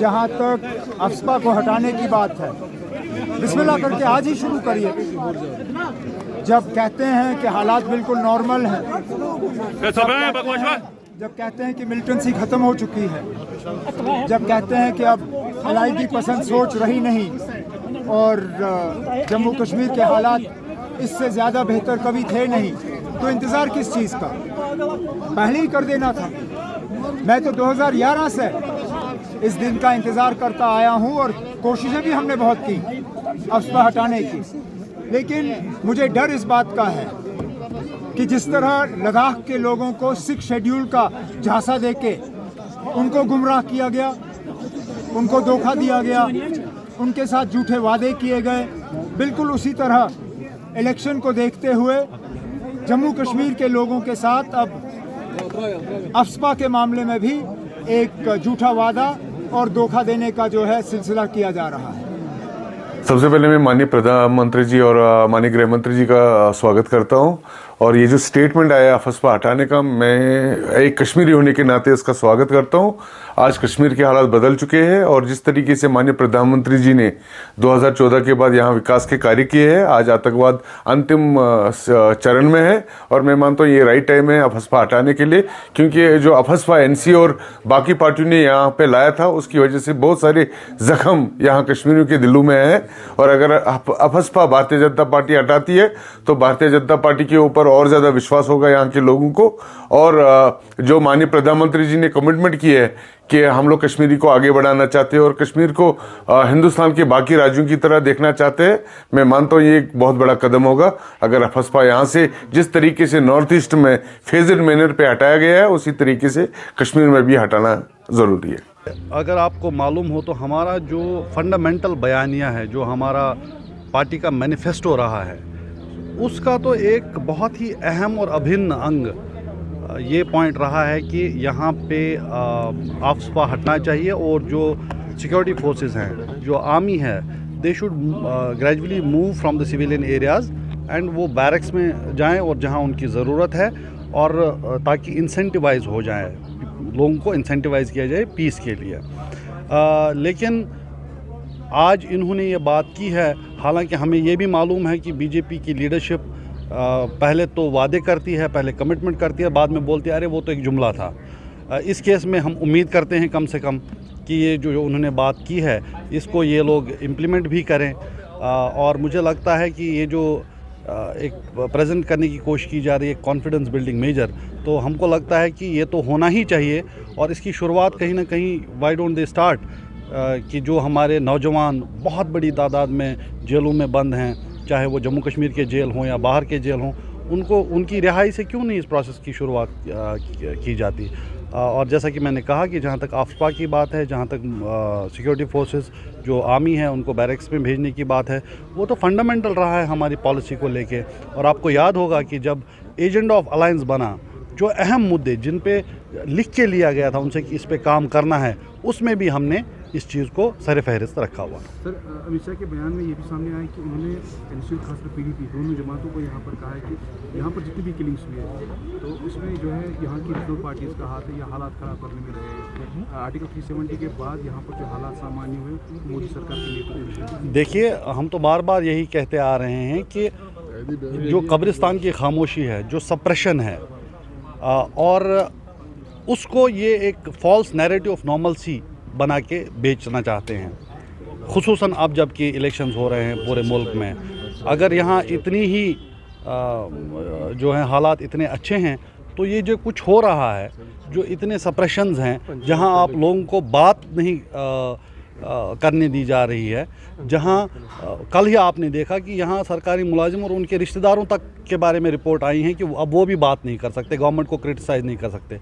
जहाँ तक अफस्पा को हटाने की बात है, बिस्मिल्लाह करके आज ही शुरू करिए। जब कहते हैं कि हालात बिल्कुल नॉर्मल हैं, जब कहते हैं कि मिलिटेंसी ख़त्म हो चुकी है, जब कहते हैं कि अब अलाइगी पसंद सोच रही नहीं और जम्मू कश्मीर के हालात इससे ज़्यादा बेहतर कभी थे नहीं, तो इंतज़ार किस चीज़ का? पहले ही कर देना था। मैं तो 2011 से इस दिन का इंतज़ार करता आया हूँ और कोशिशें भी हमने बहुत की अफस्पा हटाने की, लेकिन मुझे डर इस बात का है कि जिस तरह लद्दाख के लोगों को 6 शेड्यूल का झांसा देके उनको गुमराह किया गया, उनको धोखा दिया गया, उनके साथ झूठे वादे किए गए, बिल्कुल उसी तरह इलेक्शन को देखते हुए जम्मू कश्मीर के लोगों के साथ अब अफस्पा के मामले में भी एक झूठा वादा और धोखा देने का जो है सिलसिला किया जा रहा है। सबसे पहले मैं माननीय प्रधानमंत्री जी और माननीय गृह मंत्री जी का स्वागत करता हूं, और ये जो स्टेटमेंट आया अफस्पा हटाने का, मैं एक कश्मीरी होने के नाते इसका स्वागत करता हूं। आज कश्मीर के हालात बदल चुके हैं और जिस तरीके से माननीय प्रधानमंत्री जी ने 2014 के बाद यहाँ विकास के कार्य किए हैं, आज आतंकवाद अंतिम चरण में है और मैं मानता हूँ ये राइट टाइम है अफस्पा हटाने के लिए, क्योंकि जो अफस्पा एनसी और बाकी पार्टियों ने यहाँ पे लाया था उसकी वजह से बहुत सारे जख्म यहाँ कश्मीरियों के दिलों में है। और अगर अफस्पा भारतीय जनता पार्टी हटाती है तो भारतीय जनता पार्टी के ऊपर और ज्यादा विश्वास होगा यहाँ के लोगों को। और जो माननीय प्रधानमंत्री जी ने कमिटमेंट की है कि हम लोग कश्मीरी को आगे बढ़ाना चाहते हैं और कश्मीर को हिंदुस्तान के बाकी राज्यों की तरह देखना चाहते हैं, मैं मानता हूँ ये एक बहुत बड़ा कदम होगा अगर अफस्पा यहाँ से जिस तरीके से नॉर्थ ईस्ट में फेजड मैनर पे हटाया गया है उसी तरीके से कश्मीर में भी हटाना जरूरी है। अगर आपको मालूम हो तो हमारा जो फंडामेंटल बयानिया है, जो हमारा पार्टी का मैनिफेस्टो रहा है, उसका तो एक बहुत ही अहम और अभिन्न अंग ये पॉइंट रहा है कि यहाँ पे अफस्पा हटना चाहिए और जो सिक्योरिटी फोर्सेस हैं, जो आर्मी है, they should gradually move from the civilian areas and वो बैरक्स में जाएं और जहाँ उनकी ज़रूरत है, और ताकि इंसेंटिवाइज हो जाए, लोगों को इंसेंटिवाइज किया जाए पीस के लिए। लेकिन आज इन्होंने ये बात की है, हालांकि हमें ये भी मालूम है कि बीजेपी की लीडरशिप पहले तो वादे करती है, पहले कमिटमेंट करती है, बाद में बोलती है अरे वो तो एक जुमला था। इस केस में हम उम्मीद करते हैं कम से कम कि ये जो उन्होंने बात की है इसको ये लोग इम्प्लीमेंट भी करें। और मुझे लगता है कि ये जो एक प्रेजेंट करने की कोशिश की जा रही है कॉन्फिडेंस बिल्डिंग मेजर, तो हमको लगता है कि ये तो होना ही चाहिए। और इसकी शुरुआत कहीं ना कहीं वाई डोंट दे स्टार्ट कि जो हमारे नौजवान बहुत बड़ी तादाद में जेलों में बंद हैं, चाहे वो जम्मू कश्मीर के जेल हों या बाहर के जेल हों, उनको उनकी रिहाई से क्यों नहीं इस प्रोसेस की शुरुआत की जाती। और जैसा कि मैंने कहा कि जहाँ तक अफस्पा की बात है, जहाँ तक सिक्योरिटी फोर्सेस जो आर्मी है उनको बैरक्स में भेजने की बात है, वो तो फंडामेंटल रहा है हमारी पॉलिसी को लेके। और आपको याद होगा कि जब एजेंडा ऑफ अलायंस बना, जो अहम मुद्दे जिन पे लिख के लिया गया था उनसे कि इस पे काम करना है, उसमें भी हमने इस चीज़ को सर फहरिस्त रखा हुआ। सर, अमित शाह के बयान में ये भी सामने आया कि उन्होंने एनसीयू खासकर पीडीपी दोनों जमातों को यहाँ पर कहा है कि यहाँ पर जितनी भी किलिंग्स हुई है तो उसमें जो है यहाँ की रीजनल पार्टीज़ का हाथ है, या हालात ख़राब करने में रहे। आर्टिकल 370 के बाद यहाँ पर जो हालात सामान्य हुए मोदी सरकार के नेतृत्व में। देखिए, हम तो बार बार यही कहते आ रहे हैं कि जो कब्रिस्तान की खामोशी है, जो सप्रेशन है, और उसको ये एक फॉल्स नैरेटिव ऑफ नॉर्मलसी बना के बेचना चाहते हैं, खुसूसन अब जबकि इलेक्शंस हो रहे हैं पूरे मुल्क में। अगर यहाँ इतनी ही जो है हालात इतने अच्छे हैं, तो ये जो कुछ हो रहा है, जो इतने सप्रेशंस हैं, जहाँ आप लोगों को बात नहीं करने दी जा रही है, जहाँ कल ही आपने देखा कि यहाँ सरकारी मुलाजिम और उनके रिश्तेदारों तक के बारे में रिपोर्ट आई हैं कि अब वो भी बात नहीं कर सकते, गवर्नमेंट को क्रिटिसाइज़ नहीं कर सकते।